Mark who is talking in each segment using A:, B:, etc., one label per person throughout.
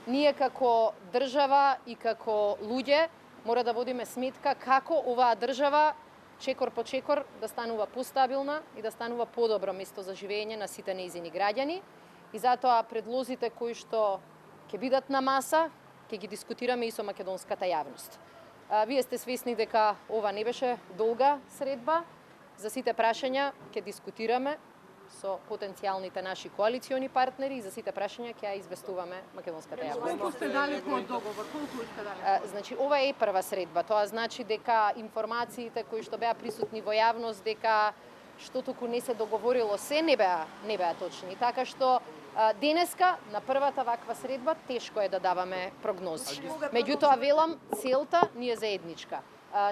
A: Ние како држава и како луѓе мора да водиме сметка како оваа држава чекор по чекор да станува постабилна и да станува подобро место за живење на сите нејзини граѓани. И затоа предлозите кои што ќе бидат на маса, ќе ги дискутираме и со македонската јавност. Вие сте свесни дека ова не беше долга средба. За сите прашања ќе дискутираме со потенцијалните наши коалициони партнери и за сите прашања ќе ја известуваме македонската јавност.
B: Колку сте далеку од договор? Колку сте далеку?
A: Значи, ова е прва средба. Тоа значи дека информациите кои што беа присутни во јавност, дека што току не се договорило се, не беа точни. Така што денеска на првата ваква средба тешко е да даваме прогнози. Меѓутоа велам, целта ни е заедничка.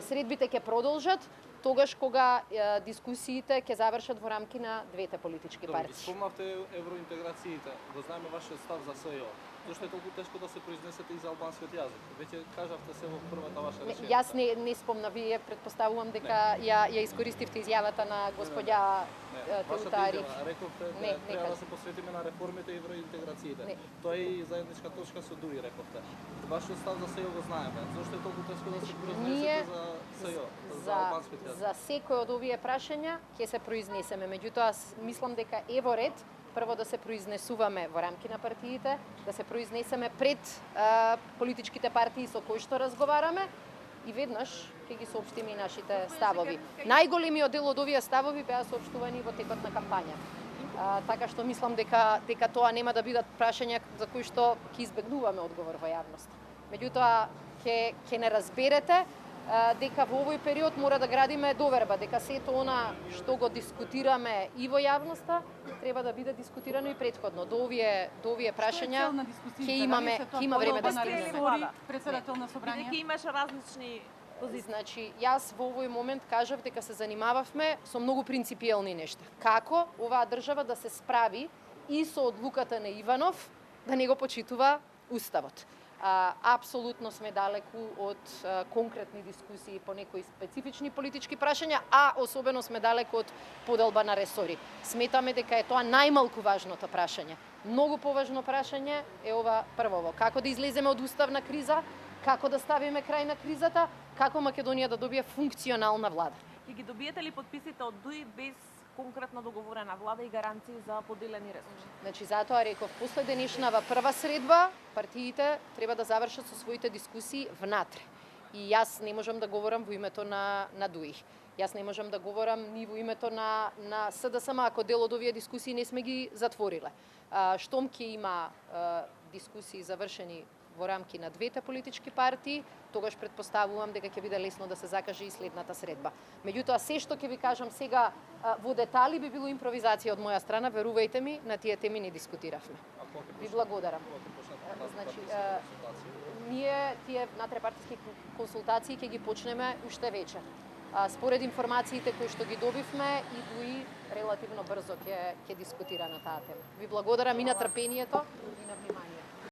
A: Средбите ќе продолжат тогаш кога дискусиите ќе завршат во рамки на двете политички партии.
C: Спомнавте евроинтеграциите, го знаеме вашиот став за СЈО. Зошто е толку тешко да се произнесете и за албанскиот јазик? Веќе кажавте се во првата ваша реченица.
A: Јас не спомнав, вие предпоставувам дека ја искористивте изјавата на господја Теутари.
C: Рековте треба да се посветиме на реформите и евроинтеграциите. Тоа е и заедничка точка со ДУИ, рековте. Вашиот став за СЈО го знаеме. Зошто е толку тешко да се произнесете за СЈО, за албанскиот јазик?
A: За секој од овие прашања ќе се произнесеме. Меѓутоа, мислам дека е во ред прво да се произнесуваме во рамки на партиите, да се произнесеме пред политичките партии со кои што разговараме и веднаш ќе ги соопштиме и нашите ставови. Најголемиот дел од овие ставови беа соопштувани во текот на кампања. Така што мислам дека тоа нема да бидат прашања за кои што ќе избегнуваме одговор во јавност. Меѓутоа ќе не разберете дека во овој период мора да градиме доверба, дека сето она што го дискутираме и во јавноста треба да биде дискутирано и претходно. До овие прашања ќе има време да стигнеме.
B: Председател на собрание.
D: Дека имаше различни позиции.
A: Значи, јас во овој момент кажав дека се занимававме со многу принципиелни нешта. Како оваа држава да се справи и со одлуката на Иванов да не го почитува Уставот. Апсолутно сме далеку од конкретни дискусии по некои специфични политички прашања, а особено сме далеку од поделба на ресори. Сметаме дека е тоа најмалку важното прашање. Многу поважно прашање е ова првово. Како да излеземе од уставна криза, како да ставиме крај на кризата, како Македонија да добие функционална влада.
D: Ќе ги добиете ли подписите од ДУИ без конкретно договорена влада и гаранции за поделени ресурси?
A: Значи, затоа реков, после денешнава прва средба, партиите треба да завршат со своите дискусии внатре. И јас не можам да говорам во името на ДУИ. Јас не можам да говорам ни во името на СДСМ, ако дел од овие дискусии не сме ги затвориле. Штом ќе има дискусии завршени во рамки на двете политички партии, тогаш предпоставувам дека ќе биде лесно да се закаже и следната средба. Меѓутоа, се што ќе ви кажам сега во детали би било импровизација од моја страна, верувајте ми, на тие теми не дискутиравме. Ви благодарам. Значи, ние тие натрепартиски консултации ќе ги почнеме уште вечер. Според информациите кои што ги добивме, и ДУИ релативно брзо ќе дискутира на таа тема. Ви благодарам и на трпението и на вниманието.